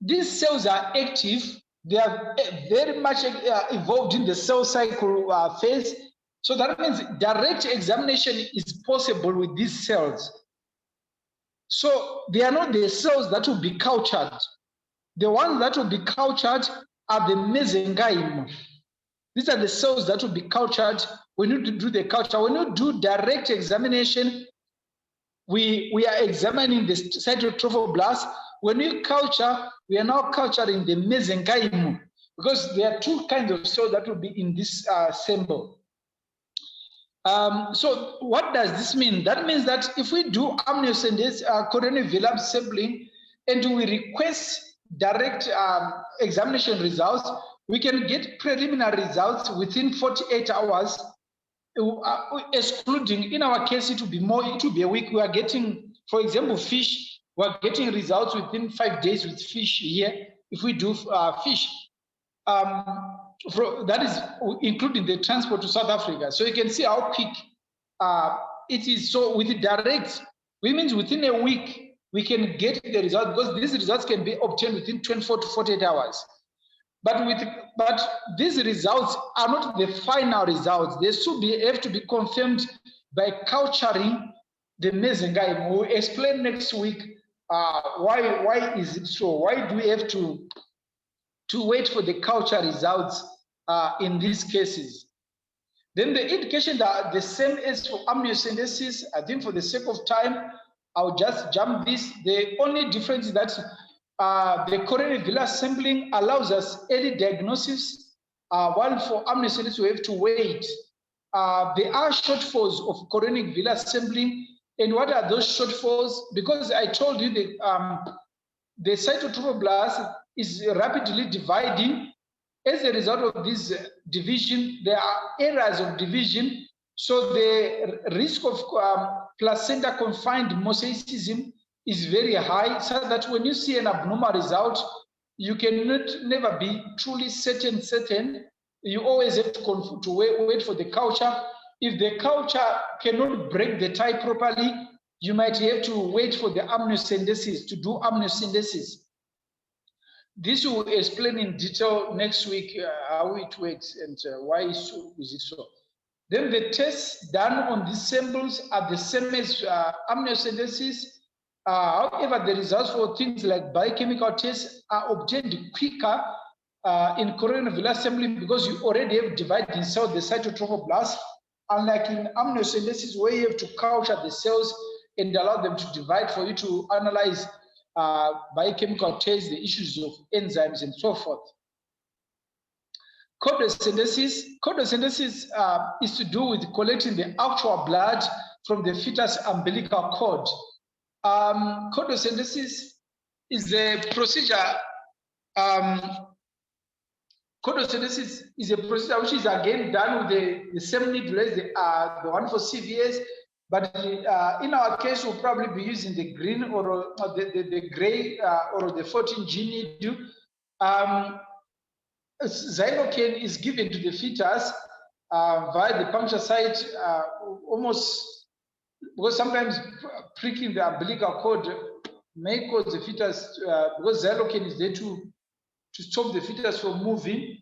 these cells are active. They are very much involved in the cell cycle phase. So that means direct examination is possible with these cells. So they are not the cells that will be cultured. The ones that will be cultured are the mesenchyme. These are the cells that will be cultured when you do the culture. When you do direct examination, we are examining the cytotrophoblast. When you culture, we are now culturing the mesenchyme, because there are two kinds of cells that will be in this sample. So what does this mean? That means that if we do amniocentesis coronary velar sampling and we request direct examination results, we can get preliminary results within 48 hours, excluding, in our case, it will be more, it will be a week. We are getting, for example, fish, we're getting results within 5 days with fish here, if we do fish. That is including the transport to South Africa. So you can see how quick it is. So with the direct, we means within a week, we can get the result, because these results can be obtained within 24 to 48 hours. But these results are not the final results. They should have to be confirmed by culturing the mesenchyme. We'll explain next week why is it so? Why do we have to wait for the culture results in these cases? Then the indications are the same as for amniocentesis. I think for the sake of time, I'll just jump this. The only difference is that the coronary velar sampling allows us early diagnosis, while for amniocentesis we have to wait. There are shortfalls of coronary velar sampling. And what are those shortfalls? Because I told you the cytotrophoblast is rapidly dividing. As a result of this division, there are errors of division. So the risk of placenta-confined mosaicism is very high, so that when you see an abnormal result, you cannot never be truly certain. You always have to wait for the culture. If the culture cannot break the tie properly, you might have to wait for the amniocentesis to do amniocentesis. This will explain in detail next week how it works and why is it so. Then the tests done on these samples are the same as amniocentesis. However, the results for things like biochemical tests are obtained quicker in coronary velar sampling, because you already have divided in cells the cytotrophoblast, unlike in amniocentesis where you have to culture the cells and allow them to divide for you to analyze biochemical tests, the issues of enzymes and so forth. Chondrosynthesis is to do with collecting the actual blood from the fetus umbilical cord. Chondrosynthesis is a procedure. Chondrosynthesis is a procedure which is again done with the same needle as the one for CVS, but in our case we'll probably be using the green or the gray or the 14 gene needle. Xylocaine is given to the fetus via the puncture site, almost, because sometimes pricking the umbilical cord may cause the fetus, because xylocaine is there to stop the fetus from moving.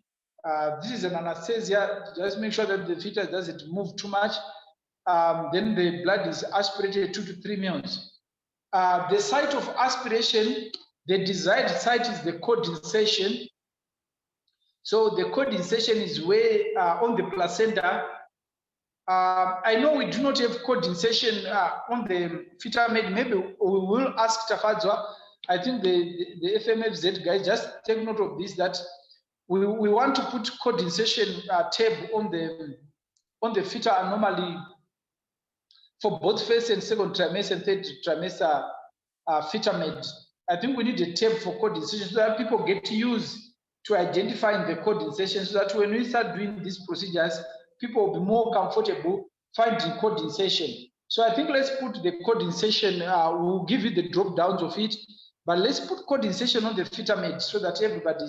This is an anesthesia, just make sure that the fetus doesn't move too much. Then the blood is aspirated 2 to 3 minutes. The site of aspiration, the desired site is the cord insertion. So the cord insertion is where on the placenta. I know we do not have cord insertion on the fetal med. Maybe we will ask Tafadzwa. I think the FMFZ guys just take note of this, that we want to put cord insertion tape on the fetal anomaly for both first and second trimester and third trimester fetal med. I think we need a tape for cord insertion so that people get used to identifying the cord insertion, so that when we start doing these procedures, people will be more comfortable finding cord insertion. So I think let's put the cord insertion, we'll give you the drop downs of it, but let's put cord insertion on the fetal med so that everybody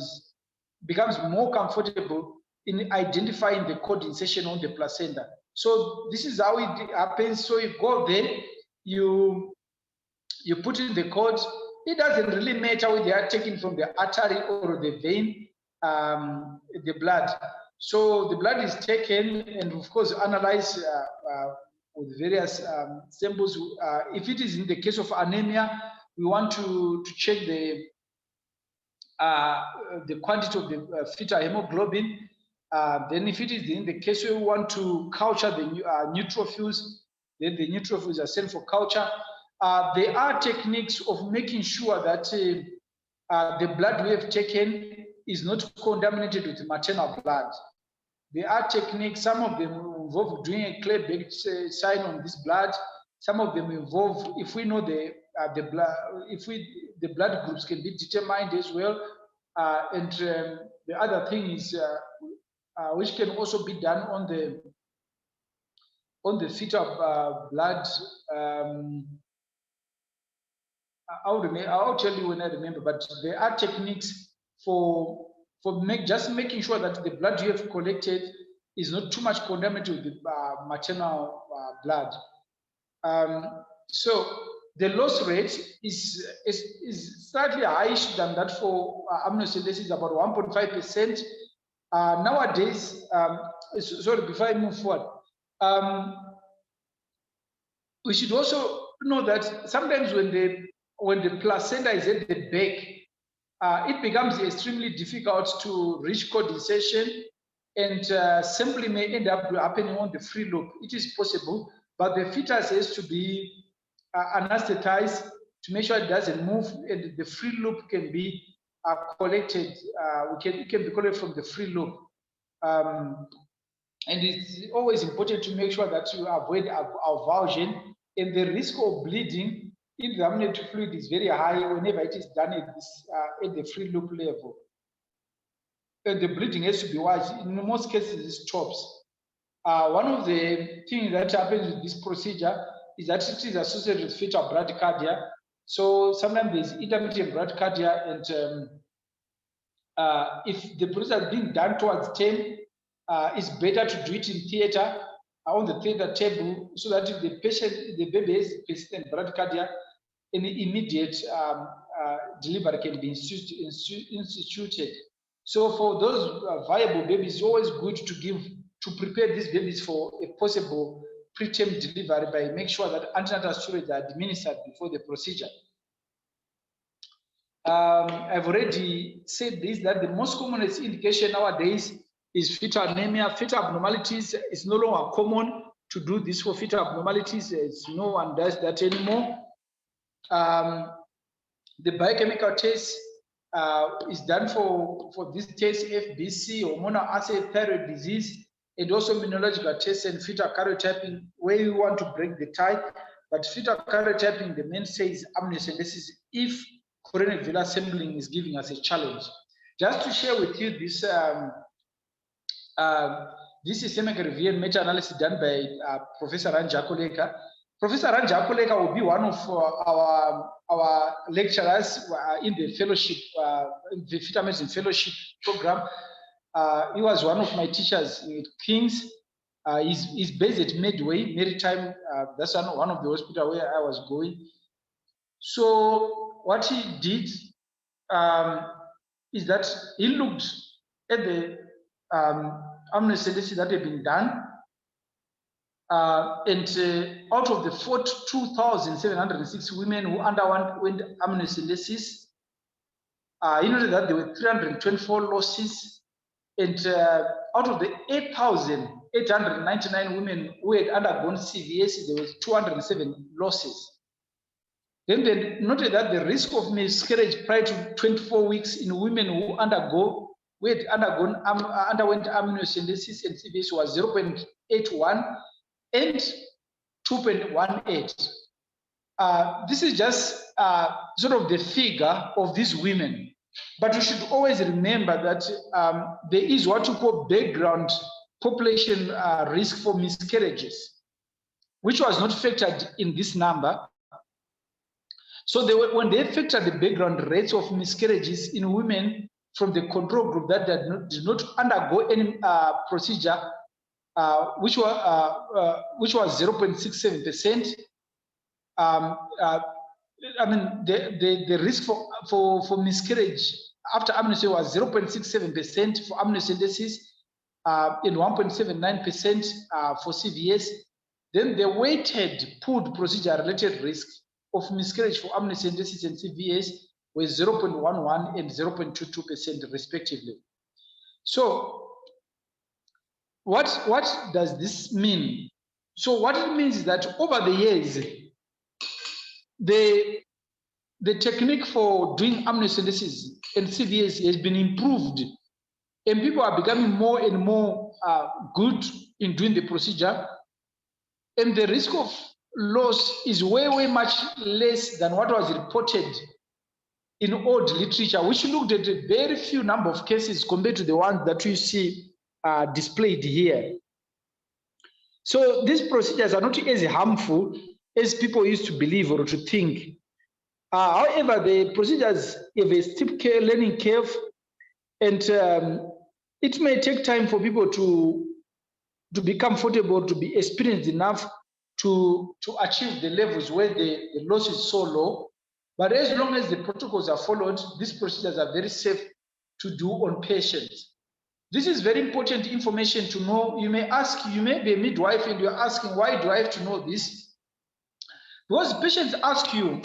becomes more comfortable in identifying the cord insertion on the placenta. So this is how it happens. So you go there, you put in the cord. It doesn't really matter whether they are taken from the artery or the vein, the blood. So the blood is taken and of course analyzed with various samples. If it is in the case of anemia, we want to check the the quantity of the fetal hemoglobin. Then if it is in the case where we want to culture the neutrophils, then the neutrophils are sent for culture. There are techniques of making sure that the blood we have taken is not contaminated with maternal blood. There are techniques, some of them involve doing a clay-based sign on this blood. Some of them involve, if we know the blood, the blood groups can be determined as well. And the other thing is, which can also be done on the fetal blood. I'll tell you when I remember, but there are techniques for just making sure that the blood you have collected is not too much contaminated with the maternal blood. So the loss rate is slightly higher than that for amniocentesis, about 1.5%. Nowadays, sorry, before I move forward, we should also know that sometimes when the placenta is at the back, it becomes extremely difficult to reach condensation, and simply may end up happening on the free loop. It is possible, but the fetus has to be anesthetized to make sure it doesn't move, and the free loop can be collected. It can be collected from the free loop. And it's always important to make sure that you avoid avulsion, and the risk of bleeding in the amniotic fluid is very high whenever it is done at the free loop level. And the bleeding has to be watched. In most cases, it stops. One of the things that happens with this procedure is that it is associated with fetal bradycardia. So sometimes there's intermittent bradycardia, and if the procedure is being done towards 10, it's better to do it in theater, on the theater table, so that if the baby has persistent bradycardia, an immediate delivery can be instituted. So for those viable babies, it's always good to prepare these babies for a possible preterm delivery by making sure that antenatal steroids are administered before the procedure. I've already said this, that the most commonest indication nowadays is fetal anemia. Fetal abnormalities is no longer common to do this for fetal abnormalities, as no one does that anymore. The biochemical test is done for this test, FBC, hormonal assay, thyroid disease, and also immunological tests and fetal karyotyping, where you want to break the tie. But fetal karyotyping, the mainstay is amniocentesis if coronary velar sampling is giving us a challenge. Just to share with you this, this systemic review and meta-analysis done by Professor Ranja Koleka. Professor Ranja Koleka will be one of our lecturers in the fellowship, the fetal medicine fellowship program. He was one of my teachers at King's. He's based at Medway, Maritime. That's one of the hospitals where I was going. So what he did is that he looked at the amniocentesis that had been done, and out of the 42,706 women who underwent amniocentesis, he noted that there were 324 losses, and out of the 8,899 women who had undergone CVS, there was 207 losses. Then they noted that the risk of miscarriage prior to 24 weeks in women who underwent amniocentesis and CVS was 0.81 and 2.18. This is just sort of the figure of these women. But you should always remember that there is what you call background population risk for miscarriages, which was not factored in this number. So when they factored the background rates of miscarriages in women from the control group that did not undergo any procedure, which was 0.67%, I mean, the risk for miscarriage after amniocentesis was 0.67% for amniocentesis and 1.79% for CVS. Then the weighted pooled procedure-related risk of miscarriage for amniocentesis and CVS were 0.11 and 0.22% respectively. So what does this mean? So what it means is that over the years, the technique for doing amniocentesis and CVS has been improved, and people are becoming more and more good in doing the procedure, and the risk of loss is way much less than what was reported in old literature, which looked at a very few number of cases compared to the ones that you see displayed here. So these procedures are not as harmful as people used to believe or to think. However, the procedures have a steep learning curve, and it may take time for people to be comfortable, to be experienced enough to achieve the levels where the loss is so low. But as long as the protocols are followed, these procedures are very safe to do on patients. This is very important information to know. You may be a midwife and you're asking, why do I have to know this? Because patients ask you,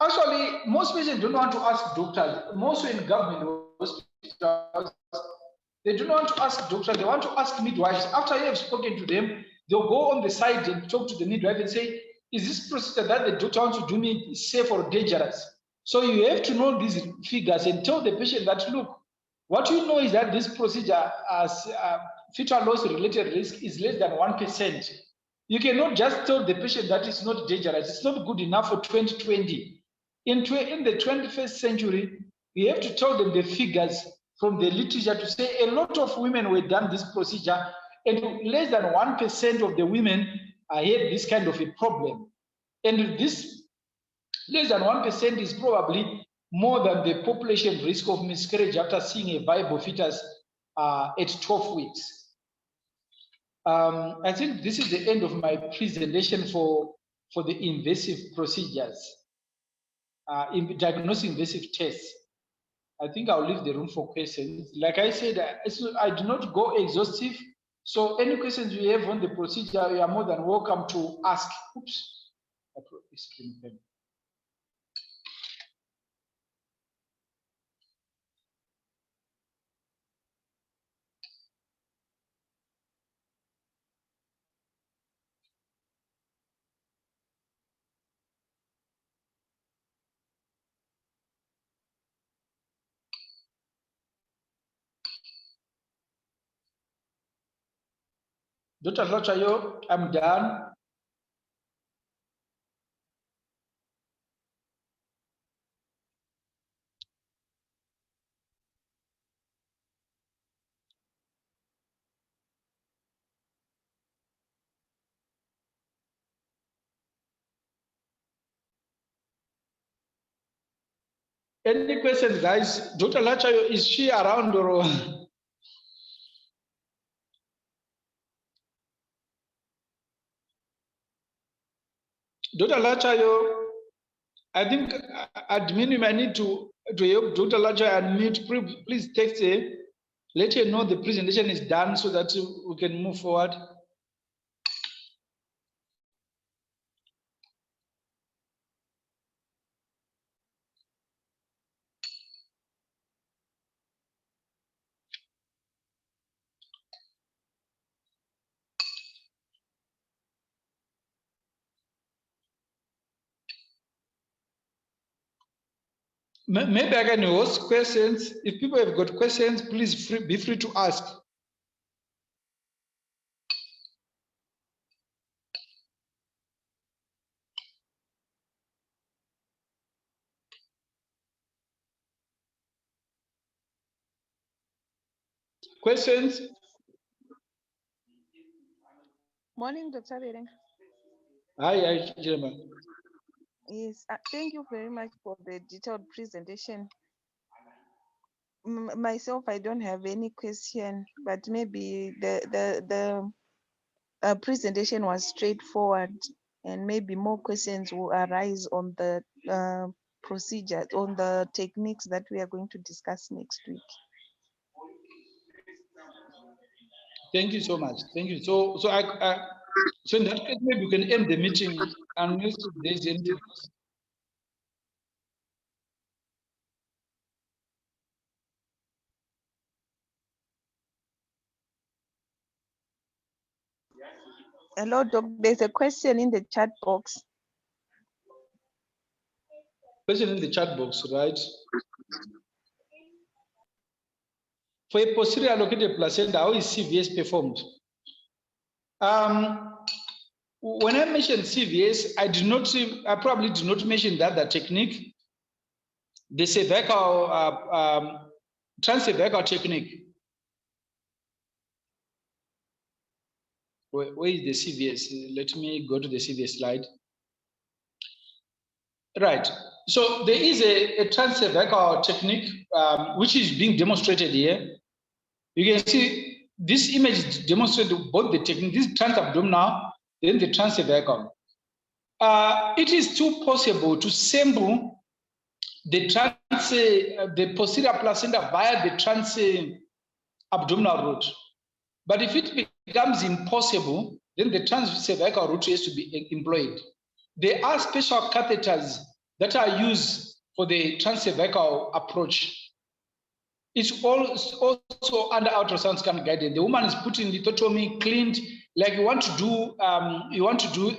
actually, most patients don't want to ask doctors, mostly in government hospitals, they don't want to ask doctors, they want to ask midwives. After you have spoken to them, they'll go on the side and talk to the midwife and say, is this procedure that the doctor wants to do me safe or dangerous? So you have to know these figures and tell the patient that, look, what you know is that this procedure as fetal loss related risk is less than 1%. You cannot just tell the patient that it's not dangerous. It's not good enough for 2020. In the 21st century, we have to tell them the figures from the literature to say a lot of women were done this procedure, and less than 1% of the women had this kind of a problem. And this less than 1% is probably more than the population risk of miscarriage after seeing a viable fetus at 12 weeks. I think this is the end of my presentation for the invasive procedures, in diagnosing invasive tests. I think I'll leave the room for questions. Like I said, I do not go exhaustive. So any questions you have on the procedure, you are more than welcome to ask. Oops. Dr. Lachayo, I'm done. Any questions, guys? Dr. Lachayo, is she around or? Dr. Lachayo, I think admin, you might need to help Dr. Lachayo admit. Please text her. Let her know the presentation is done so that we can move forward. Maybe I can host questions. If people have got questions, please be free to ask. Questions? Morning, Dr. Verenga. Hi, gentlemen. Yes, thank you very much for the detailed presentation. Myself, I don't have any question, but maybe the presentation was straightforward, and maybe more questions will arise on the procedure, on the techniques that we are going to discuss next week. Thank you so much. Thank you. So in that case, maybe you can end the meeting unless there's anything else. Hello, Doc. There's a question in the chat box. Question in the chat box, right? For a posterior allocated placenta, how is CVS performed? When I mentioned CVS, I probably did not mention that technique, the cervical, transcervical technique. Where is the CVS? Let me go to the CVS slide. Right. So there is a transcervical technique which is being demonstrated here. You can see this image demonstrates both the technique, this transabdominal, then the transcervical. It is still possible to sample the posterior placenta via the transabdominal route. But if it becomes impossible, then the transcervical route has to be employed. There are special catheters that are used for the transcervical approach. It's also under ultrasound scan guided. The woman is put in lithotomy, cleaned, like you want to do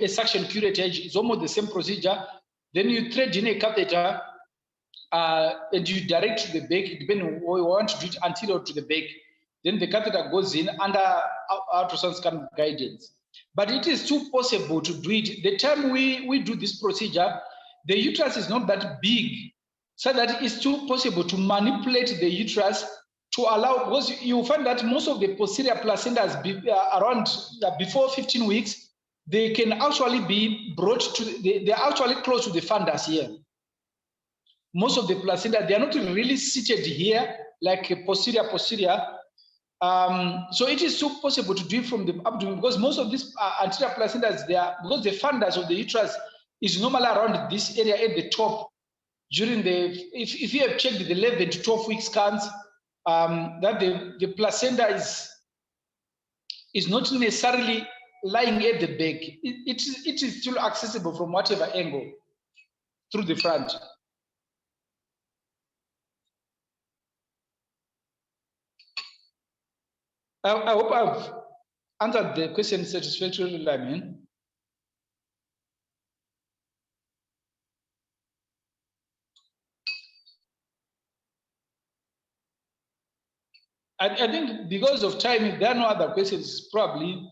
a suction curettage. It's almost the same procedure. Then you thread in a catheter and you direct to the back, depending on what you want to do it anterior to the back. Then the catheter goes in under ultrasound scan guidance. But it is still possible to do it. The time we do this procedure, the uterus is not that big, so that it's still possible to manipulate the uterus to allow, because you find that most of the posterior placentas around before 15 weeks, they can actually be brought to, they're actually close to the fundus here. Most of the placenta, they are not really seated here like posterior. So it is still possible to do it from the abdomen, because most of these anterior placentas, they are, because the fundus of the uterus is normally around this area at the top. During the, if you have checked the 11 to 12 week scans, that the placenta is not necessarily lying at the back. It is still accessible from whatever angle through the front. I hope I've answered the question satisfactorily, Lamin. I think because of time, if there are no other questions, probably